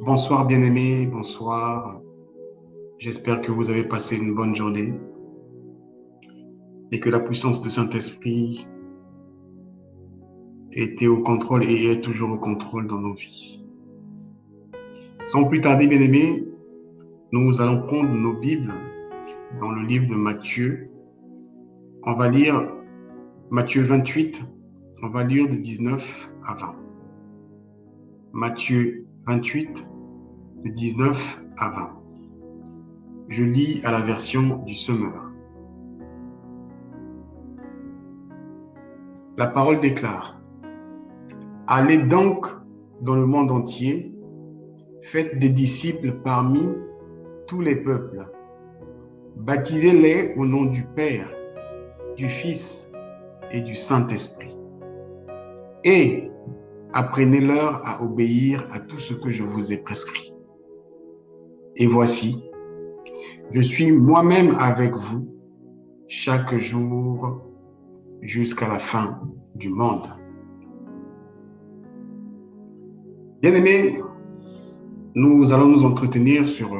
Bonsoir bien-aimés, bonsoir. J'espère que vous avez passé une bonne journée et que la puissance du Saint-Esprit était au contrôle et est toujours au contrôle dans nos vies. Sans plus tarder, bien-aimés, nous allons prendre nos Bibles dans le livre de Matthieu. On va lire Matthieu 28, on va lire de 19 à 20. Matthieu 28, de 19 à 20. Je lis à la version du Semeur. La parole déclare: Allez donc dans le monde entier, faites des disciples parmi tous les peuples. Baptisez-les au nom du Père, du Fils et du Saint-Esprit. Et apprenez-leur à obéir à tout ce que je vous ai prescrit. Et voici, je suis moi-même avec vous chaque jour jusqu'à la fin du monde. Bien-aimés, nous allons nous entretenir sur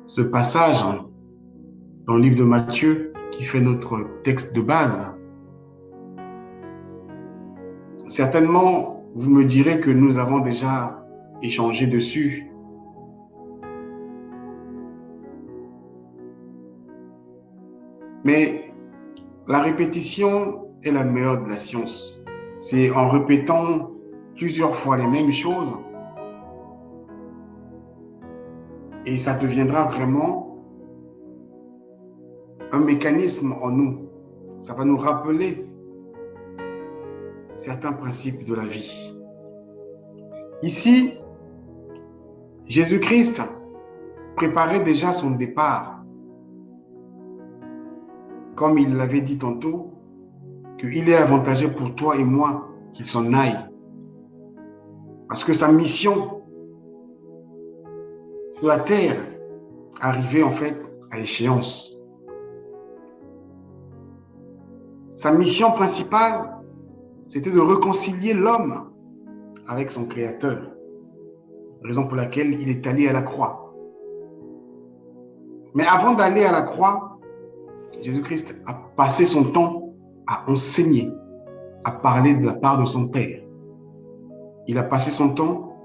ce passage dans le livre de Matthieu qui fait notre texte de base. Certainement, vous me direz que nous avons déjà échangé dessus. Mais la répétition est la meilleure de la science. C'est en répétant plusieurs fois les mêmes choses et ça deviendra vraiment un mécanisme en nous. Ça va nous rappeler certains principes de la vie. Ici, Jésus-Christ préparait déjà son départ. Comme il l'avait dit tantôt, qu'il est avantageux pour toi et moi qu'il s'en aille. Parce que sa mission sur la terre arrivait en fait à échéance. Sa mission principale, c'était de réconcilier l'homme avec son Créateur. Raison pour laquelle il est allé à la croix. Mais avant d'aller à la croix, Jésus-Christ a passé son temps à enseigner, à parler de la part de son Père. Il a passé son temps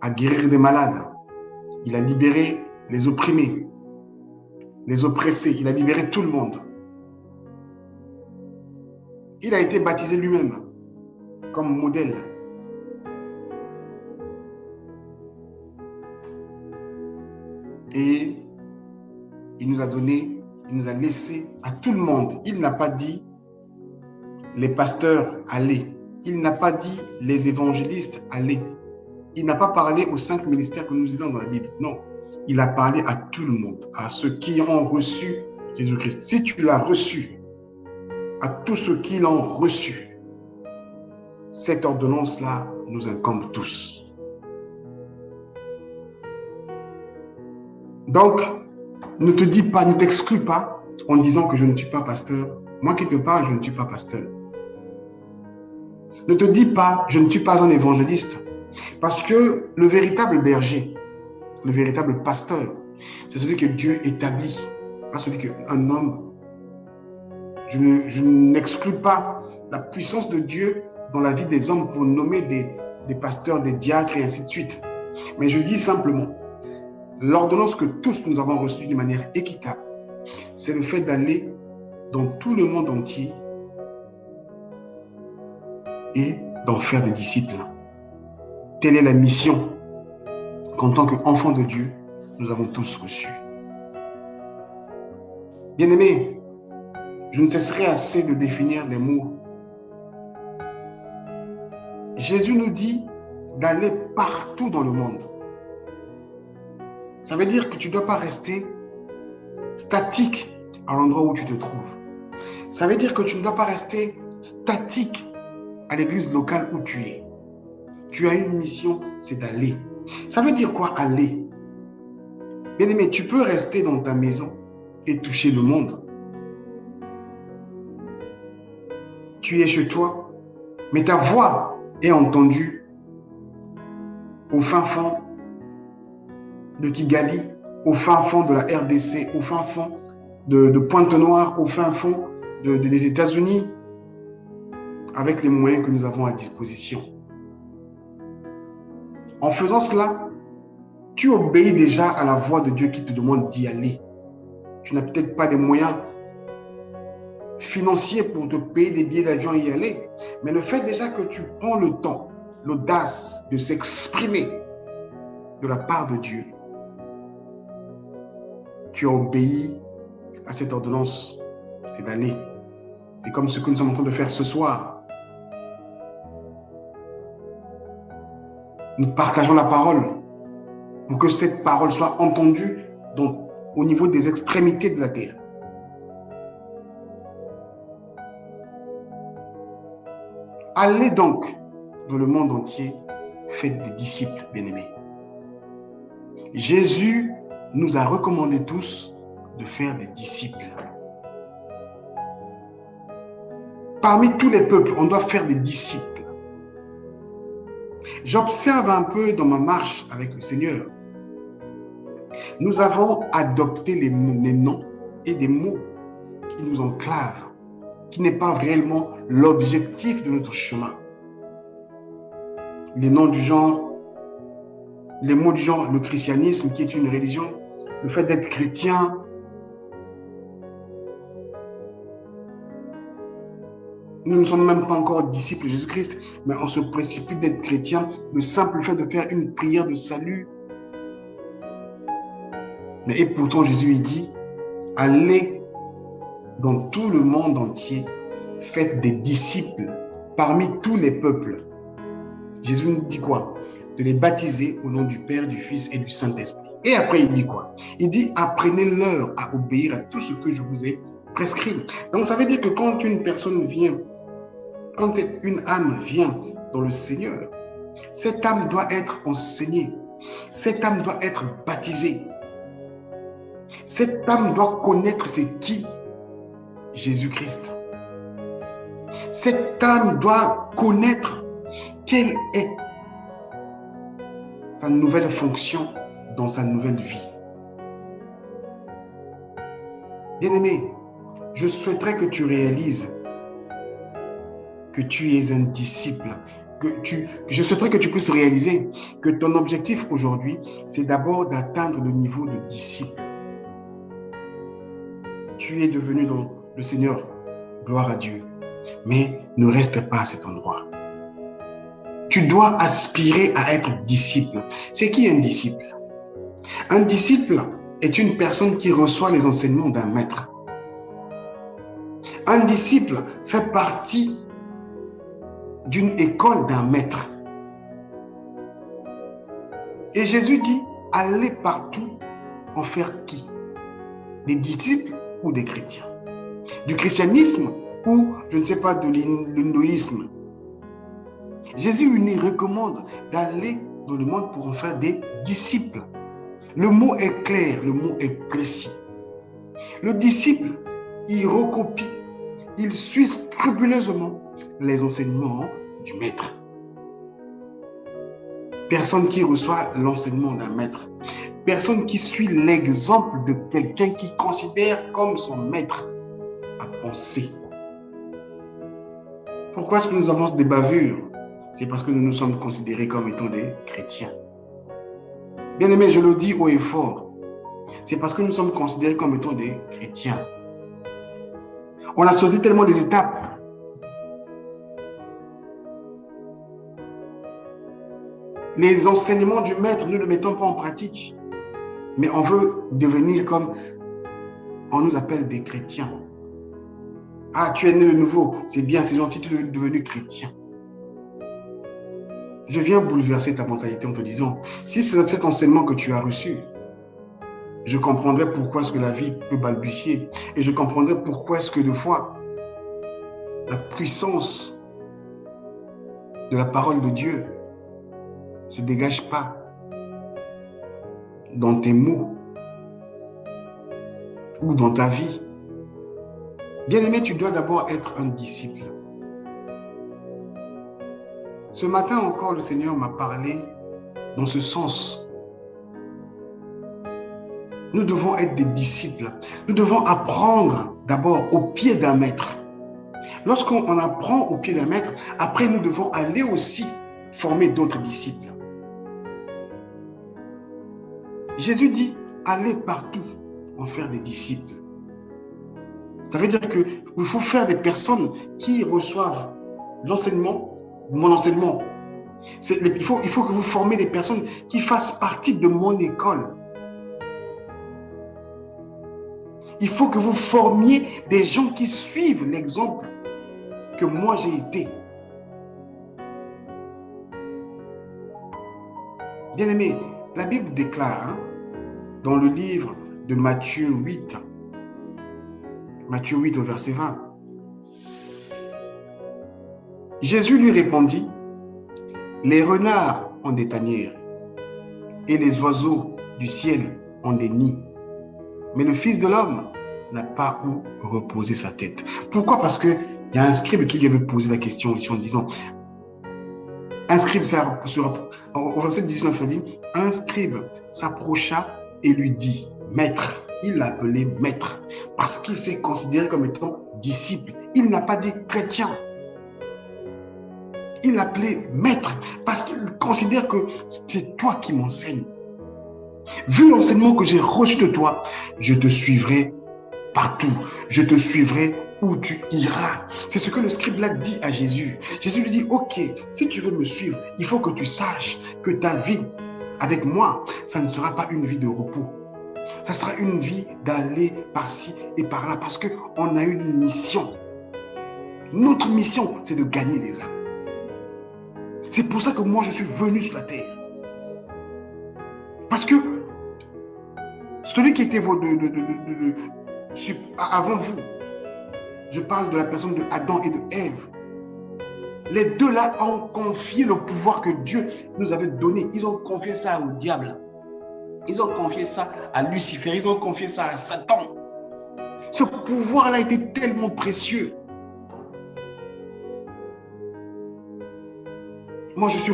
à guérir des malades. Il a libéré les opprimés, les oppressés. Il a libéré tout le monde. Il a été baptisé lui-même comme modèle. Et il nous a donné, il nous a laissé à tout le monde. Il n'a pas dit les pasteurs, allez. Il n'a pas dit les évangélistes, allez. Il n'a pas parlé aux 5 ministères que nous lisons dans la Bible. Non, il a parlé à tout le monde, à ceux qui ont reçu Jésus-Christ. Si tu l'as reçu, à tous ceux qui l'ont reçu, cette ordonnance-là nous incombe tous. Donc, ne te dis pas, ne t'exclus pas en disant que je ne suis pas pasteur. Moi qui te parle, je ne suis pas pasteur. Ne te dis pas, je ne suis pas un évangéliste. Parce que le véritable berger, le véritable pasteur, c'est celui que Dieu établit, pas celui qu'un homme. Je n'exclus pas la puissance de Dieu dans la vie des hommes pour nommer des pasteurs, des diacres et ainsi de suite. Mais je dis simplement, l'ordonnance que tous nous avons reçue de manière équitable, c'est le fait d'aller dans tout le monde entier et d'en faire des disciples. Telle est la mission qu'en tant qu'enfants de Dieu, nous avons tous reçue. Bien-aimés, je ne cesserai assez de définir les mots. Jésus nous dit d'aller partout dans le monde. Ça veut dire que tu ne dois pas rester statique à l'endroit où tu te trouves. Ça veut dire que tu ne dois pas rester statique à l'église locale où tu es. Tu as une mission, c'est d'aller. Ça veut dire quoi, aller? Bien-aimé, tu peux rester dans ta maison et toucher le monde. Tu es chez toi, mais ta voix est entendue au fin fond de Kigali, au fin fond de la RDC, au fin fond de Pointe-Noire, au fin fond des États-Unis, avec les moyens que nous avons à disposition. En faisant cela, tu obéis déjà à la voix de Dieu qui te demande d'y aller. Tu n'as peut-être pas des moyens financiers pour te payer des billets d'avion et y aller, mais le fait déjà que tu prends le temps, l'audace de s'exprimer de la part de Dieu, tu as obéi à cette ordonnance, c'est d'aller. C'est comme ce que nous sommes en train de faire ce soir. Nous partageons la parole pour que cette parole soit entendue au niveau des extrémités de la terre. Allez donc dans le monde entier, faites des disciples, bien-aimés. Jésus nous a recommandé tous de faire des disciples. Parmi tous les peuples, on doit faire des disciples. J'observe un peu dans ma marche avec le Seigneur. Nous avons adopté les noms et des mots qui nous enclavent, qui n'est pas réellement l'objectif de notre chemin. Les noms du genre, les mots du genre, le christianisme qui est une religion, le fait d'être chrétien. Nous ne sommes même pas encore disciples de Jésus-Christ, mais on se précipite d'être chrétien, le simple fait de faire une prière de salut. Et pourtant, Jésus il dit, allez dans tout le monde entier, faites des disciples parmi tous les peuples. Jésus nous dit quoi? De les baptiser au nom du Père, du Fils et du Saint-Esprit. Et après, il dit quoi? Il dit, apprenez-leur à obéir à tout ce que je vous ai prescrit. Donc, ça veut dire que quand une personne vient, quand une âme vient dans le Seigneur, cette âme doit être enseignée. Cette âme doit être baptisée. Cette âme doit connaître c'est qui Jésus-Christ. Cette âme doit connaître quelle est sa nouvelle fonction dans sa nouvelle vie. Bien-aimé, je souhaiterais que tu réalises que tu es un disciple. Je souhaiterais que tu puisses réaliser que ton objectif aujourd'hui, c'est d'abord d'atteindre le niveau de disciple. Tu es devenu dans le Seigneur, gloire à Dieu, mais ne reste pas à cet endroit. Tu dois aspirer à être disciple. C'est qui un disciple? Un disciple est une personne qui reçoit les enseignements d'un maître. Un disciple fait partie d'une école d'un maître. Et Jésus dit, allez partout en faire qui? Des disciples ou des chrétiens? Du christianisme ou, je ne sais pas, de l'hindouisme? Jésus nous recommande d'aller dans le monde pour en faire des disciples. Le mot est clair, le mot est précis. Le disciple, il recopie, il suit scrupuleusement les enseignements du maître. Personne qui reçoit l'enseignement d'un maître, personne qui suit l'exemple de quelqu'un qui considère comme son maître à penser. Pourquoi est-ce que nous avons des bavures? C'est parce que nous nous sommes considérés comme étant des chrétiens. Bien aimé, je le dis haut et fort, c'est parce que nous sommes considérés comme étant des chrétiens. On a sauté tellement des étapes. Les enseignements du maître, nous ne les mettons pas en pratique. Mais on veut devenir comme on nous appelle des chrétiens. Ah, tu es né de nouveau, c'est bien, c'est gentil, tu es devenu chrétien. Je viens bouleverser ta mentalité en te disant, si c'est cet enseignement que tu as reçu, je comprendrai pourquoi est-ce que la vie peut balbutier. Et je comprendrai pourquoi est-ce que des fois, la puissance de la parole de Dieu ne se dégage pas dans tes mots ou dans ta vie. Bien-aimé, tu dois d'abord être un disciple. Ce matin encore, le Seigneur m'a parlé dans ce sens. Nous devons être des disciples. Nous devons apprendre d'abord au pied d'un maître. Lorsqu'on apprend au pied d'un maître, après nous devons aller aussi former d'autres disciples. Jésus dit, allez partout en faire des disciples. Ça veut dire qu'il faut faire des personnes qui reçoivent l'enseignement, mon enseignement. Il faut que vous formez des personnes qui fassent partie de mon école. Il faut que vous formiez des gens qui suivent l'exemple que moi j'ai été. Bien-aimés, la Bible déclare dans le livre de Matthieu 8 au verset 20, Jésus lui répondit, les renards ont des tanières et les oiseaux du ciel ont des nids. Mais le Fils de l'homme n'a pas où reposer sa tête. Pourquoi? Parce qu'il y a un scribe qui lui avait posé la question ici en disant, un scribe, au verset 19, ça dit, un scribe s'approcha et lui dit, maître, il l'appelait maître, parce qu'il s'est considéré comme étant disciple. Il n'a pas dit chrétien. Il l'appelait maître, parce qu'il considère que c'est toi qui m'enseignes. Vu l'enseignement que j'ai reçu de toi, je te suivrai partout. Je te suivrai où tu iras. C'est ce que le scribe là dit à Jésus. Jésus lui dit, ok, si tu veux me suivre, il faut que tu saches que ta vie avec moi, ça ne sera pas une vie de repos. Ça sera une vie d'aller par-ci et par-là parce qu'on a une mission. Notre mission, c'est de gagner des âmes. C'est pour ça que moi, je suis venu sur la terre. Parce que celui qui était avant vous, je parle de la personne de Adam et de Ève. Les deux là ont confié le pouvoir que Dieu nous avait donné. Ils ont confié ça au diable. Ils ont confié ça à Lucifer. Ils ont confié ça à Satan. Ce pouvoir-là était tellement précieux. Moi, je suis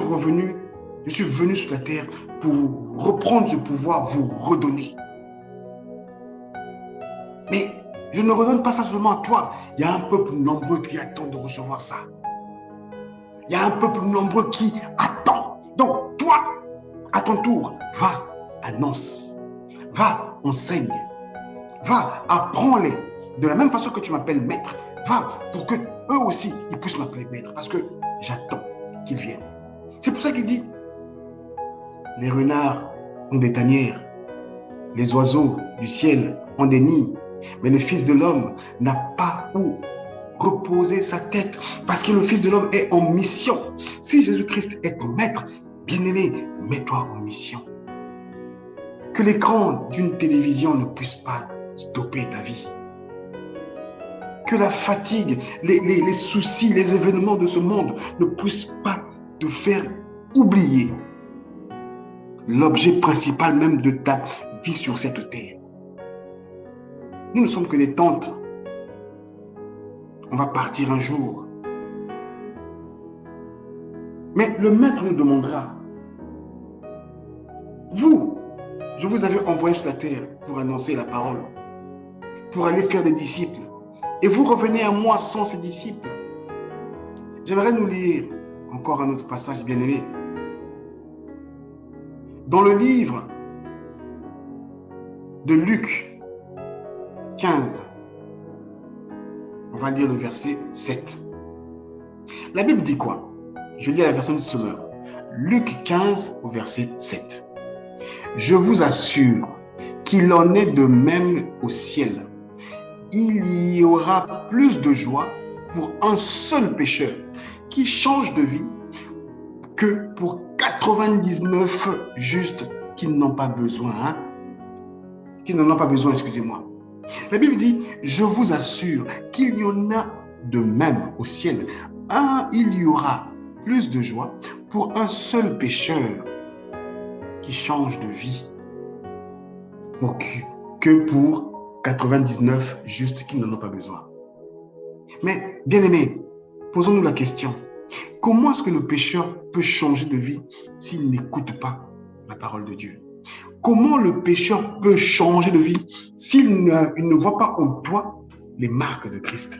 venu sur la terre pour reprendre ce pouvoir, vous redonner. Mais je ne redonne pas ça seulement à toi. Il y a un peuple nombreux qui attend de recevoir ça. Il y a un peuple nombreux qui attend. Donc, toi, à ton tour, va, annonce. Va, enseigne. Va, apprends-les. De la même façon que tu m'appelles maître, va pour que eux aussi, ils puissent m'appeler maître. Parce que j'attends qu'ils viennent. C'est pour ça qu'il dit, les renards ont des tanières. Les oiseaux du ciel ont des nids. Mais le Fils de l'homme n'a pas où reposer sa tête parce que le Fils de l'homme est en mission. Si Jésus-Christ est ton maître, bien-aimé, mets-toi en mission. Que l'écran d'une télévision ne puisse pas stopper ta vie. Que la fatigue, les soucis, les événements de ce monde ne puissent pas te faire oublier l'objet principal même de ta vie sur cette terre. Nous ne sommes que des tentes. On va partir un jour. Mais le maître nous demandera, vous, je vous avais envoyé sur la terre pour annoncer la parole, pour aller faire des disciples. Et vous revenez à moi sans ces disciples. J'aimerais nous lire encore un autre passage bien-aimé. Dans le livre de Luc 15, on va lire le verset 7. La Bible dit quoi? Je lis à la version du Sommeur. Luc 15 au verset 7. Je vous assure qu'il en est de même au ciel. Il y aura plus de joie pour un seul pécheur qui change de vie que pour 99 justes qui n'en ont pas besoin. Excusez-moi. La Bible dit, je vous assure qu'il y en a de même au ciel. Il y aura plus de joie pour un seul pécheur qui change de vie que pour 99 justes qui n'en ont pas besoin. Mais, bien-aimés, posons-nous la question. Comment est-ce que le pécheur peut changer de vie s'il n'écoute pas la parole de Dieu? Comment le pécheur peut changer de vie s'il ne voit pas en toi les marques de Christ?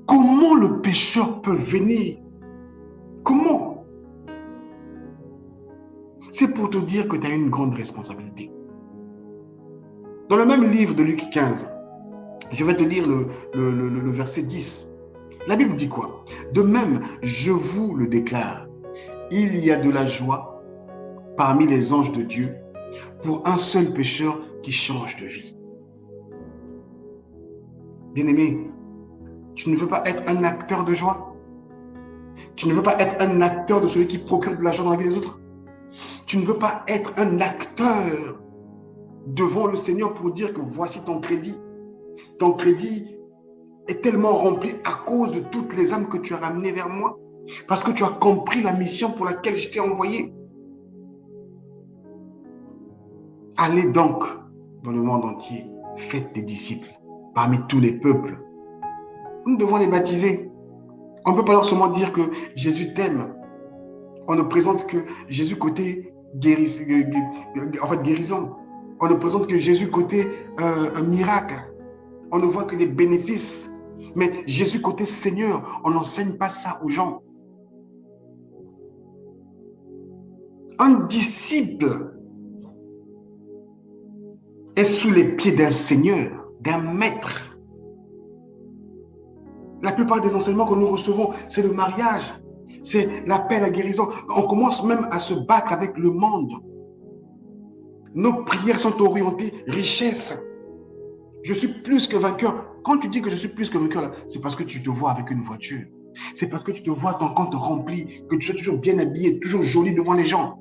Comment le pécheur peut venir? Comment? C'est pour te dire que tu as une grande responsabilité. Dans le même livre de Luc 15, je vais te lire le verset 10. La Bible dit quoi? De même, je vous le déclare, il y a de la joie parmi les anges de Dieu pour un seul pécheur qui change de vie. Bien-aimé, tu ne veux pas être un acteur de joie? Tu ne veux pas être un acteur de celui qui procure de la joie dans la vie des autres? Tu ne veux pas être un acteur devant le Seigneur pour dire que voici ton crédit. Ton crédit est tellement rempli à cause de toutes les âmes que tu as ramenées vers moi. Parce que tu as compris la mission pour laquelle je t'ai envoyé. Allez donc dans le monde entier, faites des disciples parmi tous les peuples. Nous devons les baptiser. On ne peut pas leur seulement dire que Jésus t'aime. On ne présente que Jésus côté guérison. On ne présente que Jésus côté un miracle. On ne voit que les bénéfices. Mais Jésus côté Seigneur, on n'enseigne pas ça aux gens. Un disciple est sous les pieds d'un Seigneur, d'un maître. La plupart des enseignements que nous recevons, c'est le mariage, c'est l'appel à guérison. On commence même à se battre avec le monde. Nos prières sont orientées richesse. Je suis plus que vainqueur. Quand tu dis que je suis plus que vainqueur, c'est parce que tu te vois avec une voiture. C'est parce que tu te vois ton compte rempli, que tu es toujours bien habillé, toujours joli devant les gens.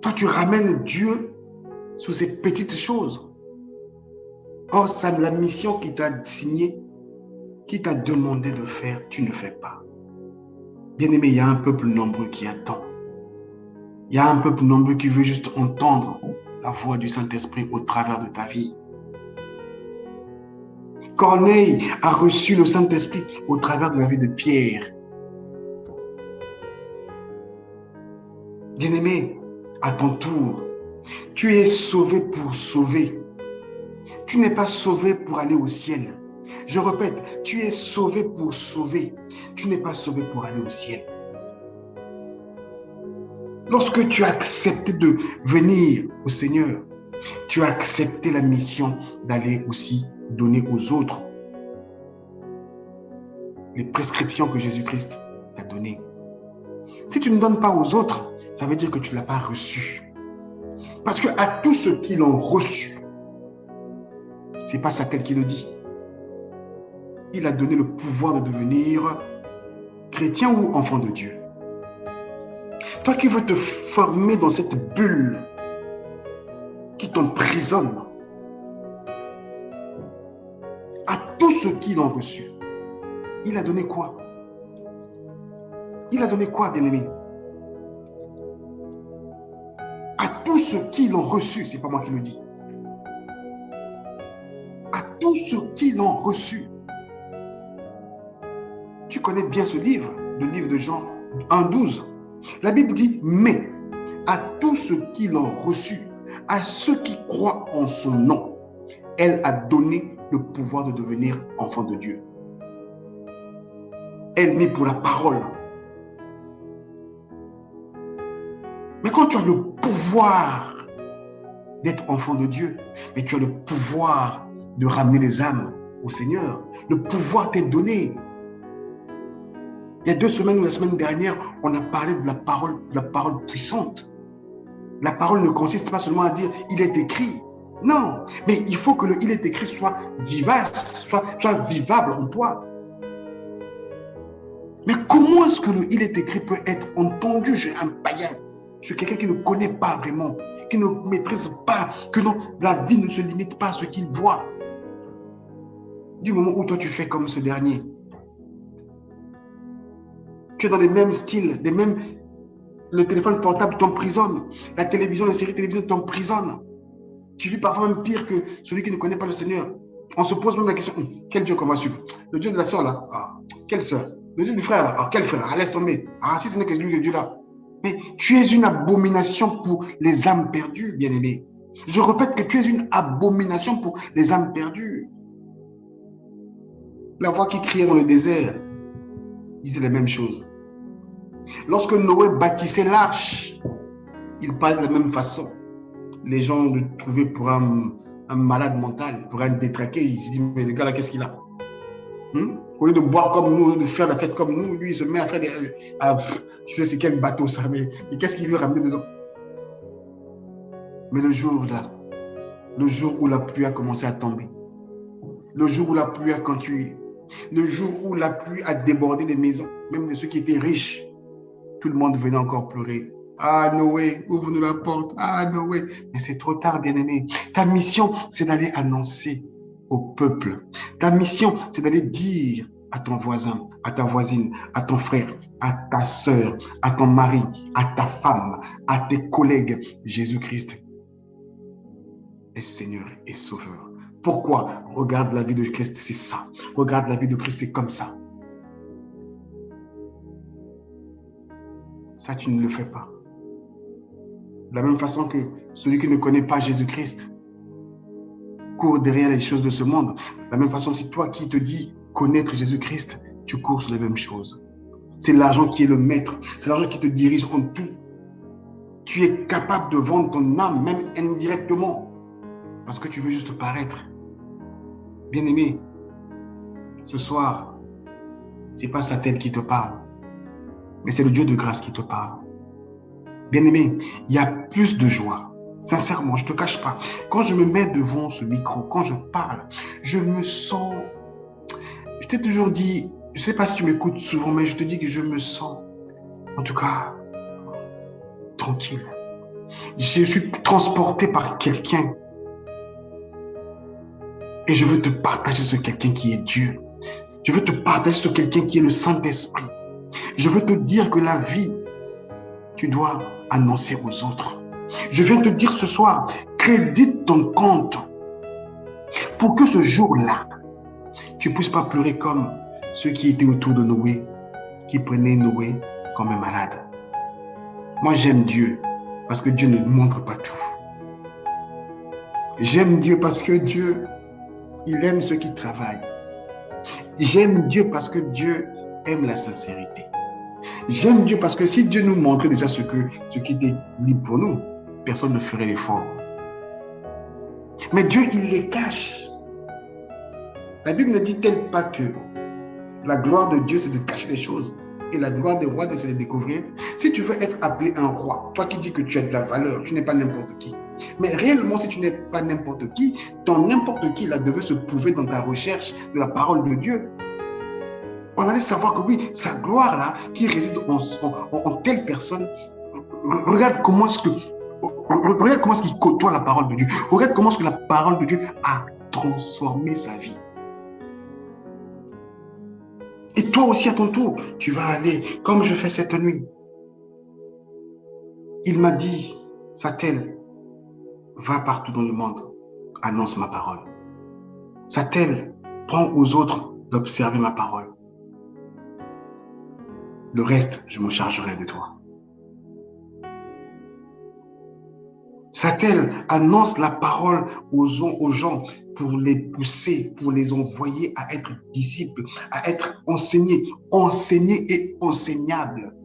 Toi, tu ramènes Dieu sur ces petites choses. Or, c'est la mission qui t'a signée, qui t'a demandé de faire, tu ne fais pas. Bien-aimé, il y a un peuple nombreux qui attend. Il y a un peuple nombreux qui veut juste entendre la voix du Saint-Esprit au travers de ta vie. Corneille a reçu le Saint-Esprit au travers de la vie de Pierre. Bien-aimé, à ton tour, tu es sauvé pour sauver. Tu n'es pas sauvé pour aller au ciel. Je répète, tu es sauvé pour sauver. Tu n'es pas sauvé pour aller au ciel. Lorsque tu as accepté de venir au Seigneur, tu as accepté la mission d'aller aussi donner aux autres les prescriptions que Jésus-Christ t'a données. Si tu ne donnes pas aux autres, ça veut dire que tu ne l'as pas reçu. Parce que à tous ceux qui l'ont reçu, ce n'est pas Satan qui le dit. Il a donné le pouvoir de devenir chrétien ou enfant de Dieu. Toi qui veux te former dans cette bulle qui t'emprisonne, à tous ceux qui l'ont reçu, il a donné quoi? Il a donné quoi, bien-aimé? À tous ceux qui l'ont reçu, ce n'est pas moi qui le dis. À tous ceux qui l'ont reçu. Tu connais bien ce livre, le livre de Jean 1,12. La Bible dit, mais à tous ceux qui l'ont reçu, à ceux qui croient en son nom, elle a donné le pouvoir de devenir enfant de Dieu. Elle met pour la parole. Mais quand tu as le pouvoir d'être enfant de Dieu, mais tu as le pouvoir de ramener les âmes au Seigneur, le pouvoir t'est donné. Il y a 2 semaines ou la semaine dernière, on a parlé de la parole puissante. La parole ne consiste pas seulement à dire « il est écrit ». Non, mais il faut que le « il est écrit » soit vivace, soit vivable en toi. Mais comment est-ce que le « il est écrit » peut être entendu chez un païen, chez quelqu'un qui ne connaît pas vraiment, qui ne maîtrise pas, que non, la vie ne se limite pas à ce qu'il voit. Du moment où toi tu fais comme ce dernier, tu es dans les mêmes styles, le téléphone portable t'emprisonne, la télévision, les séries télévisées t'emprisonnent. Tu vis parfois même pire que celui qui ne connaît pas le Seigneur. On se pose même la question, quel Dieu qu'on va suivre? Le Dieu de la sœur là? Ah, quelle sœur? Le Dieu du frère là? Ah, quel frère? Ah, laisse tomber. Ah, si ce n'est que lui, le Dieu là. Mais tu es une abomination pour les âmes perdues, bien-aimé. Je répète que tu es une abomination pour les âmes perdues. La voix qui criait dans le désert disait la même chose. Lorsque Noé bâtissait l'arche, il parlait de la même façon. Les gens le trouvaient pour un malade mental, pour un détraqué. Ils se disent, mais le gars là, qu'est-ce qu'il a? Au lieu de boire comme nous, de faire la fête comme nous, lui, il se met à faire des... tu sais, c'est quel bateau ça, mais qu'est-ce qu'il veut ramener dedans? Mais le jour là, le jour où la pluie a commencé à tomber, le jour où la pluie a continué, le jour où la pluie a débordé les maisons, même de ceux qui étaient riches, tout le monde venait encore pleurer. Ah Noé, ouvre-nous la porte. Ah Noé. Mais c'est trop tard, bien-aimé. Ta mission, c'est d'aller annoncer au peuple. Ta mission, c'est d'aller dire à ton voisin, à ta voisine, à ton frère, à ta sœur, à ton mari, à ta femme, à tes collègues, Jésus-Christ est Seigneur et Sauveur. Pourquoi? Regarde la vie de Christ, c'est ça. Regarde la vie de Christ, c'est comme ça. Ça, tu ne le fais pas. De la même façon que celui qui ne connaît pas Jésus-Christ court derrière les choses de ce monde. De la même façon, si toi qui te dis connaître Jésus-Christ, tu cours sur les mêmes choses. C'est l'argent qui est le maître. C'est l'argent qui te dirige en tout. Tu es capable de vendre ton âme, même indirectement, parce que tu veux juste paraître. Bien-aimé, ce soir, ce n'est pas sa tête qui te parle, mais c'est le Dieu de grâce qui te parle. Bien-aimé, il y a plus de joie. Sincèrement, je ne te cache pas. Quand je me mets devant ce micro, quand je parle, je me sens... Je t'ai toujours dit, je ne sais pas si tu m'écoutes souvent, mais je te dis que je me sens, en tout cas, tranquille. Je suis transporté par quelqu'un. Et je veux te partager ce quelqu'un qui est Dieu. Je veux te partager ce quelqu'un qui est le Saint-Esprit. Je veux te dire que la vie, tu dois annoncer aux autres. Je viens te dire ce soir, crédite ton compte pour que ce jour-là, tu ne puisses pas pleurer comme ceux qui étaient autour de Noé, qui prenaient Noé comme un malade. Moi, j'aime Dieu parce que Dieu ne montre pas tout. J'aime Dieu parce que Dieu, il aime ceux qui travaillent. J'aime Dieu parce que Dieu aime la sincérité. J'aime Dieu parce que si Dieu nous montrait déjà ce qui était libre pour nous, personne ne ferait l'effort. Mais Dieu, il les cache. La Bible ne dit-elle pas que la gloire de Dieu, c'est de cacher les choses et la gloire des rois, c'est de les découvrir? Si tu veux être appelé un roi, toi qui dis que tu as de la valeur, tu n'es pas n'importe qui. Mais réellement, si tu n'es pas n'importe qui, ton n'importe qui là devait se prouver dans ta recherche de la parole de Dieu. On allait savoir que oui, sa gloire là, qui réside en telle personne, regarde comment est-ce qu'il côtoie la parole de Dieu. Regarde comment est-ce que la parole de Dieu a transformé sa vie. Et toi aussi, à ton tour, tu vas aller, comme je fais cette nuit. Il m'a dit, Satel, va partout dans le monde, annonce ma parole. Satel, prends aux autres d'observer ma parole. Le reste, je me chargerai de toi. Satel, annonce la parole aux gens pour les pousser, pour les envoyer à être disciples, à être enseignés et enseignables.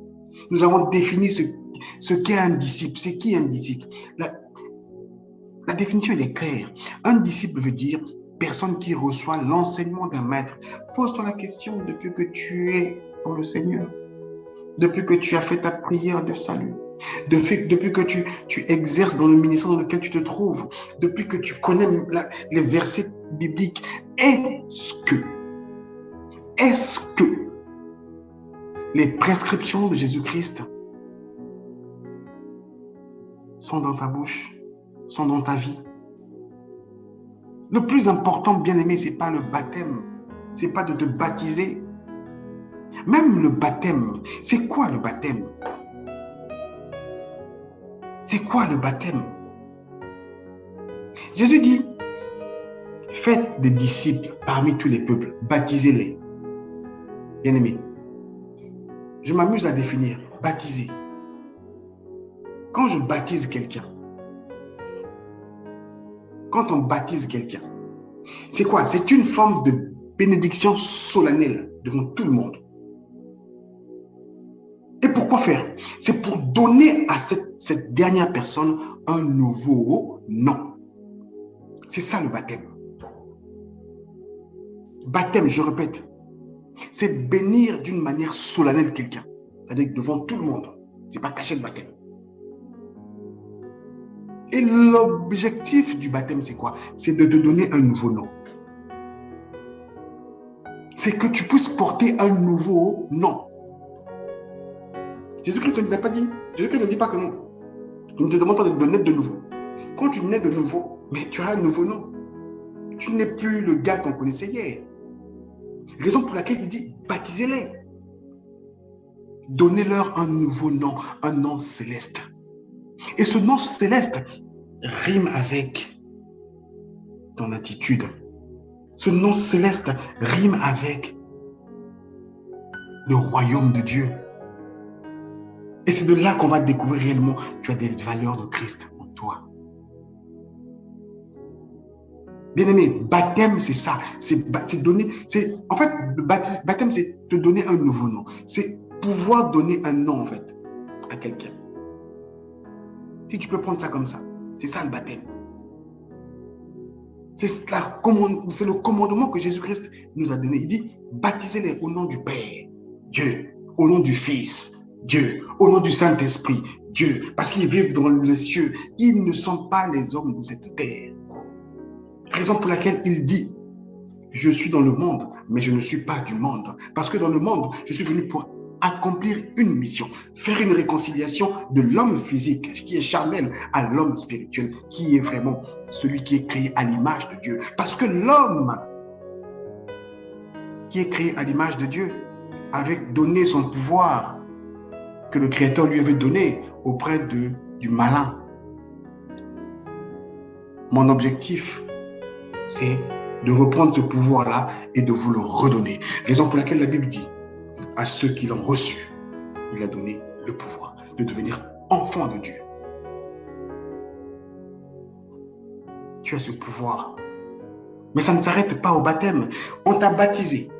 Nous avons défini ce qu'est un disciple. C'est qui un disciple? La définition est claire. Un disciple veut dire personne qui reçoit l'enseignement d'un maître. Pose-toi la question depuis que tu es pour le Seigneur, depuis que tu as fait ta prière de salut, depuis que tu exerces dans le ministère dans lequel tu te trouves, depuis que tu connais les versets bibliques. Est-ce que les prescriptions de Jésus-Christ sont dans ta bouche, sont dans ta vie? Le plus important, bien-aimé, ce n'est pas le baptême, ce n'est pas de te baptiser. Même le baptême, c'est quoi le baptême? C'est quoi le baptême? Jésus dit, faites des disciples parmi tous les peuples, baptisez-les. Bien-aimé, je m'amuse à définir, baptiser. Quand je baptise quelqu'un, quand on baptise quelqu'un, c'est quoi? C'est une forme de bénédiction solennelle devant tout le monde. Et pourquoi faire? C'est pour donner à cette dernière personne un nouveau nom. C'est ça le baptême. Baptême, je répète, c'est bénir d'une manière solennelle quelqu'un. C'est-à-dire devant tout le monde. Ce n'est pas cacher le baptême. Et l'objectif du baptême, c'est quoi? C'est de te donner un nouveau nom. C'est que tu puisses porter un nouveau nom. Jésus-Christ ne l'a pas dit. Jésus-Christ ne dit pas que non. Il ne te demande pas de naître de nouveau. Quand tu nais de nouveau, mais tu as un nouveau nom. Tu n'es plus le gars qu'on connaissait hier. Raison pour laquelle il dit, baptisez-les. Donnez-leur un nouveau nom, un nom céleste. Et ce nom céleste rime avec ton attitude. Ce nom céleste rime avec le royaume de Dieu. Et c'est de là qu'on va découvrir réellement que tu as des valeurs de Christ en toi. Bien-aimé, baptême, c'est ça. C'est donner. En fait, le baptême, c'est te donner un nouveau nom. C'est pouvoir donner un nom, en fait, à quelqu'un. Si tu peux prendre ça comme ça, c'est ça le baptême. C'est le commandement que Jésus-Christ nous a donné. Il dit, baptisez-les au nom du Père, Dieu, au nom du Fils, Dieu, au nom du Saint-Esprit, Dieu, parce qu'ils vivent dans les cieux. Ils ne sont pas les hommes de cette terre. Raison pour laquelle il dit, je suis dans le monde, mais je ne suis pas du monde. Parce que dans le monde, je suis venu pour accomplir une mission, faire une réconciliation de l'homme physique qui est charnel à l'homme spirituel, qui est vraiment celui qui est créé à l'image de Dieu. Parce que l'homme qui est créé à l'image de Dieu avait donné son pouvoir que le Créateur lui avait donné auprès du malin. Mon objectif, c'est de reprendre ce pouvoir-là et de vous le redonner. Raison pour laquelle la Bible dit, à ceux qui l'ont reçu, il a donné le pouvoir de devenir enfant de Dieu. Tu as ce pouvoir. Mais ça ne s'arrête pas au baptême. On t'a baptisé.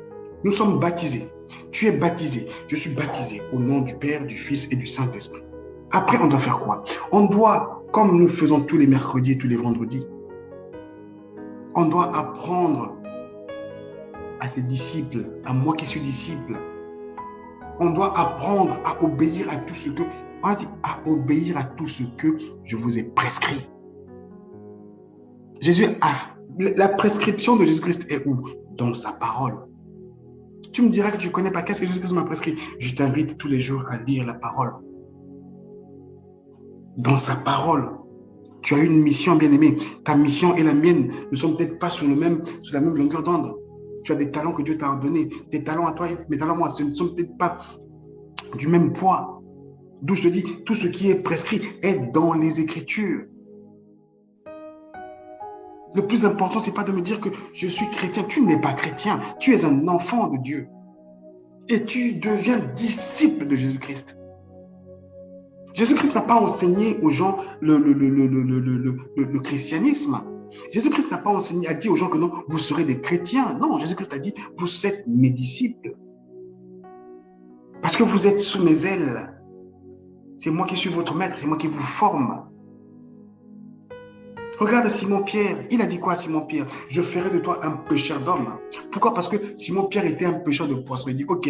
Nous sommes baptisés. Tu es baptisé. Je suis baptisé au nom du Père, du Fils et du Saint-Esprit. Après, on doit faire quoi? On doit, comme nous faisons tous les mercredis et tous les vendredis, on doit apprendre à ses disciples, à moi qui suis disciple. On doit apprendre à obéir à tout ce que, on dit, à obéir à tout ce que je vous ai prescrit. La prescription de Jésus-Christ est où? Dans sa parole. Tu me diras que tu ne connais pas qu'est-ce que Jésus-Christ m'a prescrit. Je t'invite tous les jours à lire la parole. Dans sa parole. Tu as une mission, bien-aimée. Ta mission et la mienne ne sont peut-être pas sur la même longueur d'onde. Tu as des talents que Dieu t'a donnés. Tes talents à toi et mes talents à moi, ce ne sont peut-être pas du même poids. D'où je te dis, tout ce qui est prescrit est dans les Écritures. Le plus important, ce n'est pas de me dire que je suis chrétien. Tu n'es pas chrétien. Tu es un enfant de Dieu. Et tu deviens disciple de Jésus-Christ. Jésus-Christ n'a pas enseigné aux gens le christianisme. Jésus-Christ n'a pas enseigné, a dit aux gens que non, vous serez des chrétiens. Non, Jésus-Christ a dit, vous êtes mes disciples. Parce que vous êtes sous mes ailes. C'est moi qui suis votre maître, c'est moi qui vous forme. Regarde Simon-Pierre. Il a dit quoi, Simon-Pierre? Je ferai de toi un pêcheur d'hommes. Pourquoi? Parce que Simon-Pierre était un pêcheur de poissons. Il dit, ok,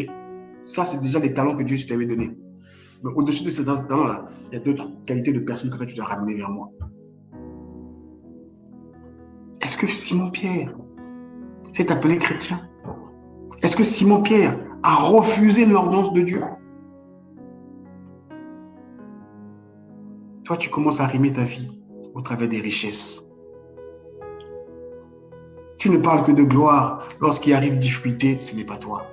ça c'est déjà les talents que Dieu t'avait donnés. Mais au-dessus de ces talents-là, il y a d'autres qualités de personnes que tu dois ramener vers moi. Est-ce que Simon-Pierre s'est appelé chrétien? Est-ce que Simon-Pierre a refusé l'ordonnance de Dieu? Toi, tu commences à rimer ta vie au travers des richesses. Tu ne parles que de gloire. Lorsqu'il arrive difficulté, ce n'est pas toi.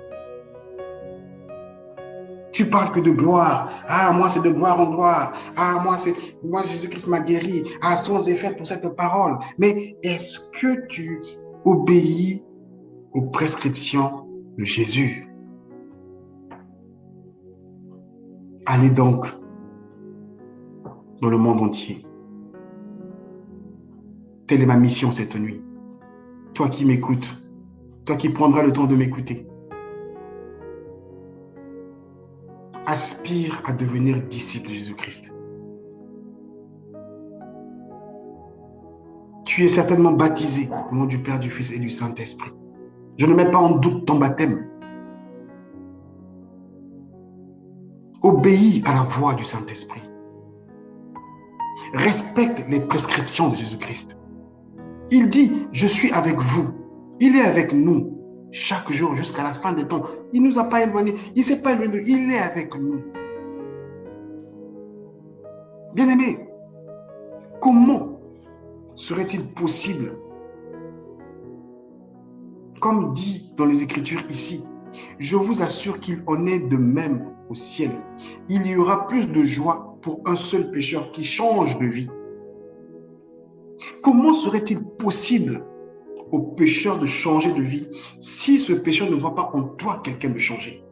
Tu parles que de gloire. Ah, moi, c'est de gloire en gloire. Ah, moi, Jésus-Christ m'a guéri. Ah, sans effet pour cette parole. Mais est-ce que tu obéis aux prescriptions de Jésus? Allez donc. dans le monde entier. Telle est ma mission cette nuit. Toi qui m'écoutes, toi qui prendras le temps de m'écouter, aspire à devenir disciple de Jésus-Christ. Tu es certainement baptisé au nom du Père, du Fils et du Saint-Esprit. Je ne mets pas en doute ton baptême. Obéis à la voix du Saint-Esprit. Respecte les prescriptions de Jésus-Christ. Il dit, je suis avec vous. Il est avec nous chaque jour jusqu'à la fin des temps. Il ne nous a pas éloignés. Il ne s'est pas éloigné. Il est avec nous. Bien-aimés, comment serait-il possible, comme dit dans les Écritures ici, je vous assure qu'il en est de même au ciel. Il y aura plus de joie pour un seul pécheur qui change de vie. Comment serait-il possible au pécheur de changer de vie si ce pécheur ne voit pas en toi quelqu'un de changer?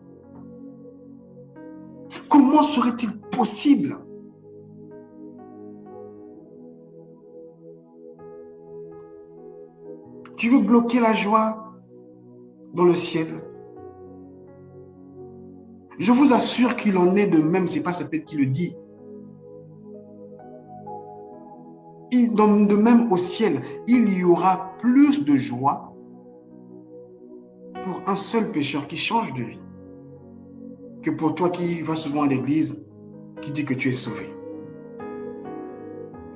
Comment serait-il possible? Tu veux bloquer la joie dans le ciel? Je vous assure qu'il en est de même, ce n'est pas sa tête qui le dit. De même au ciel, il y aura plus de joie pour un seul pécheur qui change de vie que pour toi qui vas souvent à l'église, qui dit que tu es sauvé.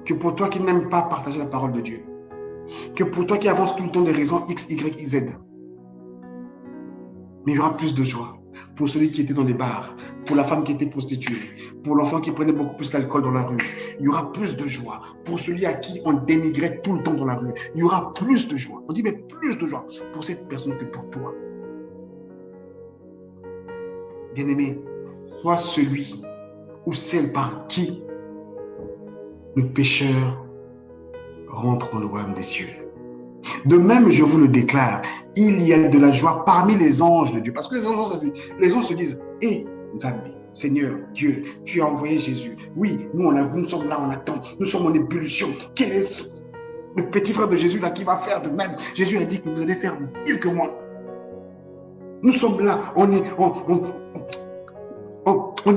Que pour toi qui n'aime pas partager la parole de Dieu. Que pour toi qui avance tout le temps des raisons X, Y, Z. Mais il y aura plus de joie pour celui qui était dans des bars, pour la femme qui était prostituée, pour l'enfant qui prenait beaucoup plus d'alcool dans la rue. Il y aura plus de joie pour celui à qui on dénigrait tout le temps dans la rue. Il y aura plus de joie. On dit mais plus de joie pour cette personne que pour toi. Bien-aimé, sois celui ou celle par qui le pécheur rentre dans le royaume des cieux. De même, je vous le déclare, il y a de la joie parmi les anges de Dieu. Parce que les anges se disent, hé, Nzambi, Seigneur, Dieu, tu as envoyé Jésus. Oui, nous sommes là, on attend. Nous sommes en ébullition. Quel est le petit frère de Jésus là qui va faire de même? Jésus a dit que vous allez faire mieux que moi. Nous sommes là, on est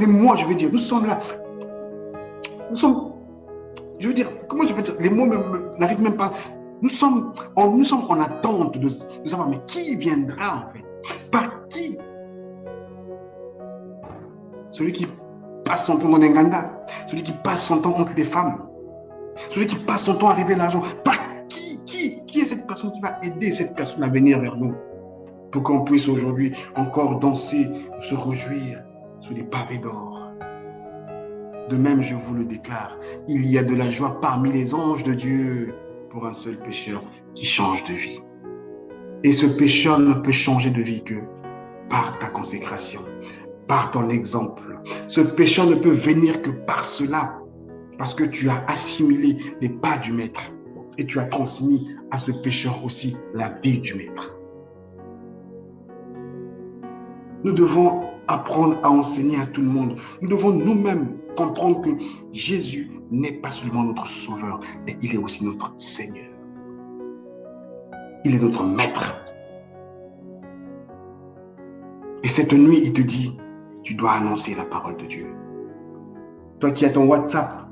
moi, je veux dire, nous sommes là. Nous sommes, je veux dire, comment je peux dire, les mots n'arrivent même pas. Nous sommes en attente de savoir, mais qui viendra en fait? Par qui? Celui qui passe son temps dans l'Enganda, celui qui passe son temps entre les femmes, celui qui passe son temps à arriver l'argent. Par qui? Qui est cette personne qui va aider cette personne à venir vers nous? Pour qu'on puisse aujourd'hui encore danser, se réjouir sous des pavés d'or. De même, je vous le déclare, il y a de la joie parmi les anges de Dieu pour un seul pécheur qui change de vie. Et ce pécheur ne peut changer de vie que par ta consécration, par ton exemple. Ce pécheur ne peut venir que par cela, parce que tu as assimilé les pas du Maître et tu as transmis à ce pécheur aussi la vie du Maître. Nous devons apprendre à enseigner à tout le monde. Nous devons nous-mêmes comprendre que Jésus n'est pas seulement notre Sauveur, mais il est aussi notre Seigneur. Il est notre Maître. Et cette nuit, il te dit, tu dois annoncer la parole de Dieu. Toi qui as ton WhatsApp,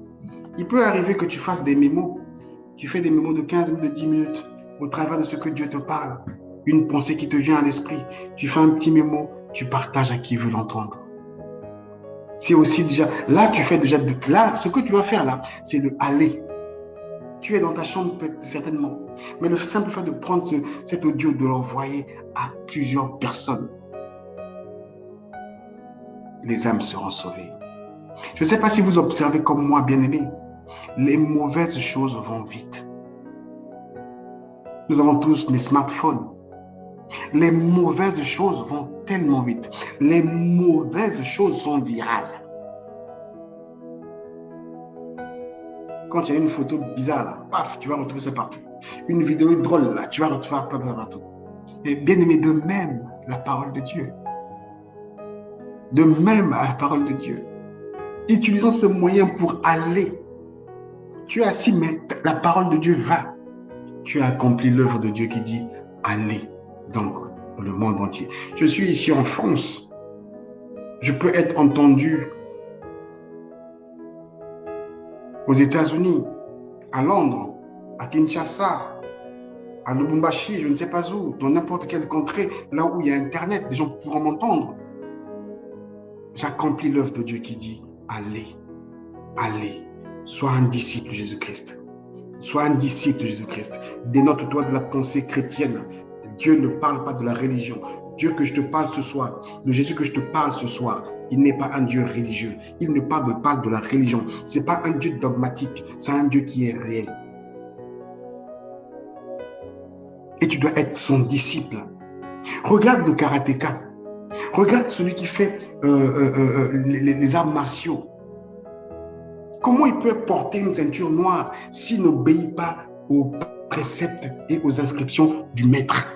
il peut arriver que tu fasses des mémos. Tu fais des mémos de 15 minutes, de 10 minutes, au travers de ce que Dieu te parle. Une pensée qui te vient à l'esprit. Tu fais un petit mémo, tu partages à qui veut l'entendre. C'est aussi déjà, là tu fais déjà, là ce que tu vas faire là, c'est de aller. Tu es dans ta chambre certainement, mais le simple fait de prendre cet audio, de l'envoyer à plusieurs personnes, les âmes seront sauvées. Je ne sais pas si vous observez comme moi, bien-aimés, les mauvaises choses vont vite. Nous avons tous des smartphones. Les mauvaises choses vont tellement vite. Les mauvaises choses sont virales. Quand tu as une photo bizarre, là, paf, tu vas retrouver ça partout. Une vidéo drôle, là, tu vas retrouver partout. Et bien aimé, de même, la parole de Dieu. De même, la parole de Dieu. Utilisons ce moyen pour aller Tu es assis, mais la parole de Dieu va. Tu as accompli l'œuvre de Dieu qui dit, allez donc dans le monde entier. Je suis ici en France. Je peux être entendu aux États-Unis, à Londres, à Kinshasa, à Lubumbashi, je ne sais pas où, dans n'importe quelle contrée, là où il y a Internet, les gens pourront m'entendre. J'accomplis l'œuvre de Dieu qui dit, allez, allez, sois un disciple de Jésus-Christ. Sois un disciple de Jésus-Christ. Dénote-toi de la pensée chrétienne. Dieu ne parle pas de la religion. Dieu que je te parle ce soir, le Jésus que je te parle ce soir, il n'est pas un Dieu religieux. Il ne parle de la religion. Ce n'est pas un Dieu dogmatique. C'est un Dieu qui est réel. Et tu dois être son disciple. Regarde le karatéka. Regarde celui qui fait les arts martiaux. Comment il peut porter une ceinture noire s'il n'obéit pas aux préceptes et aux inscriptions du maître?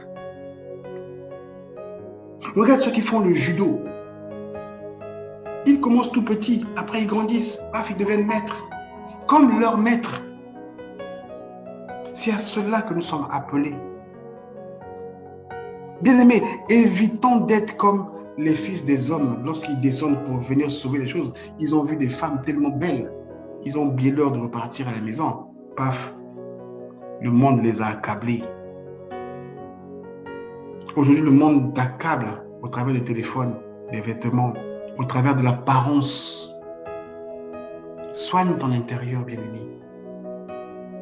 Regarde ceux qui font le judo. Ils commencent tout petits, après ils grandissent, paf, ils deviennent maîtres. Comme leur maître. C'est à cela que nous sommes appelés. Bien-aimés, évitons d'être comme les fils des hommes lorsqu'ils descendent pour venir sauver les choses. Ils ont vu des femmes tellement belles. Ils ont oublié l'heure de repartir à la maison. Paf, le monde les a accablés. Aujourd'hui, le monde t'accable au travers des téléphones, des vêtements, au travers de l'apparence. Soigne ton intérieur, bien-aimé.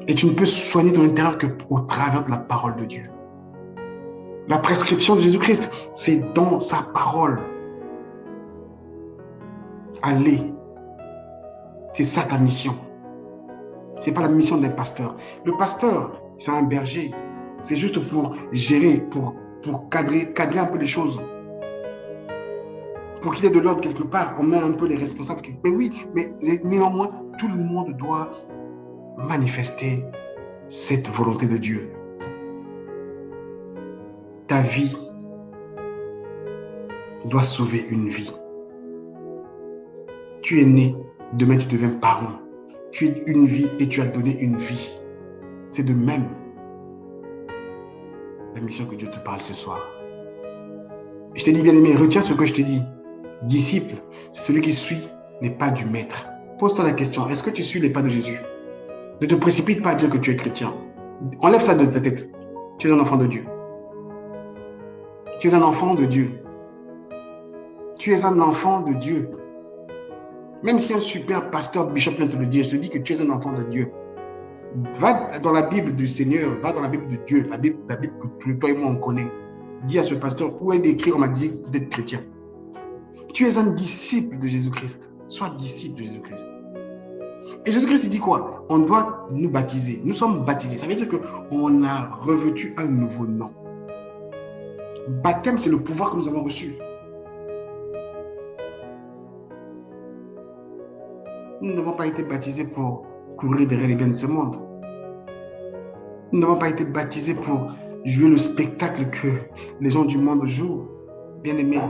Et tu ne peux soigner ton intérieur qu'au travers de la parole de Dieu. La prescription de Jésus-Christ, c'est dans sa parole. Allez. C'est ça ta mission. Ce n'est pas la mission d'un pasteur. Le pasteur, c'est un berger. C'est juste pour gérer, pour cadrer un peu les choses. Pour qu'il y ait de l'ordre quelque part, on met un peu les responsables. Mais oui, mais néanmoins, tout le monde doit manifester cette volonté de Dieu. Ta vie doit sauver une vie. Tu es né, demain tu deviens parent. Tu es une vie et tu as donné une vie. C'est de même la mission que Dieu te parle ce soir. Je t'ai dit, bien-aimé, retiens ce que je t'ai dit. Disciple, c'est celui qui suit les pas du maître. Pose-toi la question, est-ce que tu suis les pas de Jésus? Ne te précipite pas à dire que tu es chrétien. Enlève ça de ta tête. Tu es un enfant de Dieu. Tu es un enfant de Dieu. Tu es un enfant de Dieu. Même si un super pasteur, bishop vient te le dire, je te dis que tu es un enfant de Dieu. Va dans la Bible du Seigneur, va dans la Bible de Dieu, la Bible que toi et moi on connaît. Dis à ce pasteur, où est écrit, on m'a dit d'être chrétien. Tu es un disciple de Jésus-Christ. Sois disciple de Jésus-Christ. Et Jésus-Christ, il dit quoi? On doit nous baptiser. Nous sommes baptisés. Ça veut dire qu'on a revêtu un nouveau nom. Baptême, c'est le pouvoir que nous avons reçu. Nous n'avons pas été baptisés pour courir derrière les biens de ce monde. Nous n'avons pas été baptisés pour jouer le spectacle que les gens du monde jouent. Bien-aimés,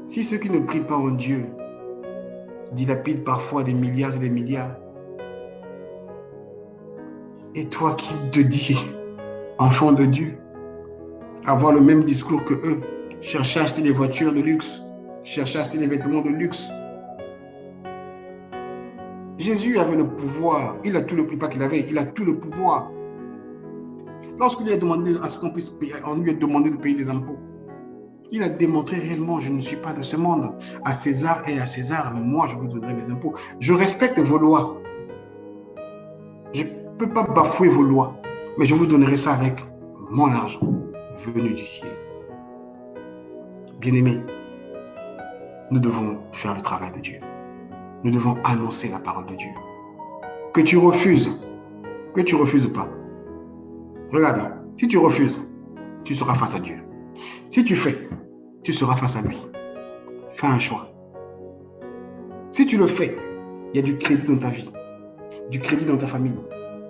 si ceux qui ne prient pas en Dieu dilapident parfois des milliards et des milliards, et toi qui te dis, enfant de Dieu, avoir le même discours que eux, chercher à acheter des voitures de luxe, chercher à acheter des vêtements de luxe. Jésus avait le pouvoir, il a tout le pouvoir qu'il avait, il a tout le pouvoir. Lorsqu'on lui a demandé à ce qu'on puisse payer, on lui a demandé de payer des impôts. Il a démontré réellement, je ne suis pas de ce monde. À César et à César, moi je vous donnerai mes impôts. Je respecte vos lois. Je ne peux pas bafouer vos lois, mais je vous donnerai ça avec mon argent venu du ciel. Bien-aimés, nous devons faire le travail de Dieu. Nous devons annoncer la parole de Dieu. Que tu refuses pas. Regarde, si tu refuses, tu seras face à Dieu. Si tu fais, tu seras face à lui. Fais un choix. Si tu le fais, il y a du crédit dans ta vie, du crédit dans ta famille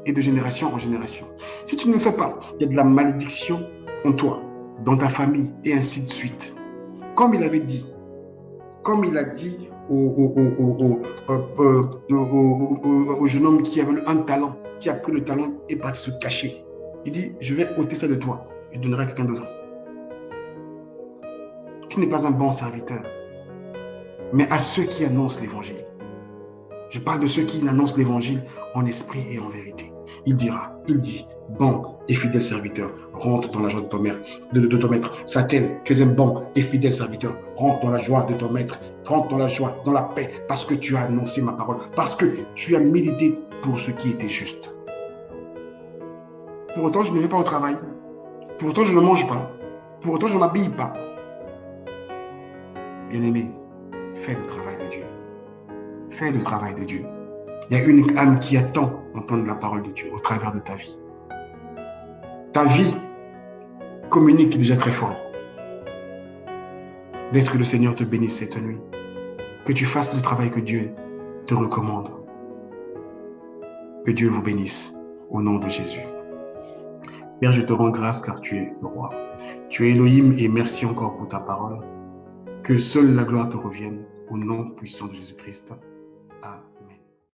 et de génération en génération. Si tu ne le fais pas, il y a de la malédiction en toi, dans ta famille et ainsi de suite. Comme il avait dit, comme il a dit au jeune homme qui avait un talent, qui a pris le talent et est parti se cacher. Il dit, je vais ôter ça de toi, je donnerai à quelqu'un d'autre. Tu n'es pas un bon serviteur, mais à ceux qui annoncent l'évangile. Je parle de ceux qui annoncent l'évangile en esprit et en vérité. Il dit, bon et fidèle serviteur, rentre dans la joie de ton maître. De ton maître. Satan, tu es un bon et fidèle serviteur, rentre dans la joie de ton maître, rentre dans la joie, dans la paix, parce que tu as annoncé ma parole, parce que tu as milité pour ce qui était juste. Pour autant, je ne vais pas au travail. Pour autant, je ne mange pas. Pour autant, je ne m'habille pas. Bien-aimé, fais le travail de Dieu. Fais le travail de Dieu. Il y a une âme qui attend d'entendre la parole de Dieu au travers de ta vie. Ta vie communique déjà très fort. Laisse que le Seigneur te bénisse cette nuit. Que tu fasses le travail que Dieu te recommande. Que Dieu vous bénisse au nom de Jésus. Père, je te rends grâce car tu es le roi. Tu es Elohim et merci encore pour ta parole. Que seule la gloire te revienne au nom puissant de Jésus-Christ. Amen.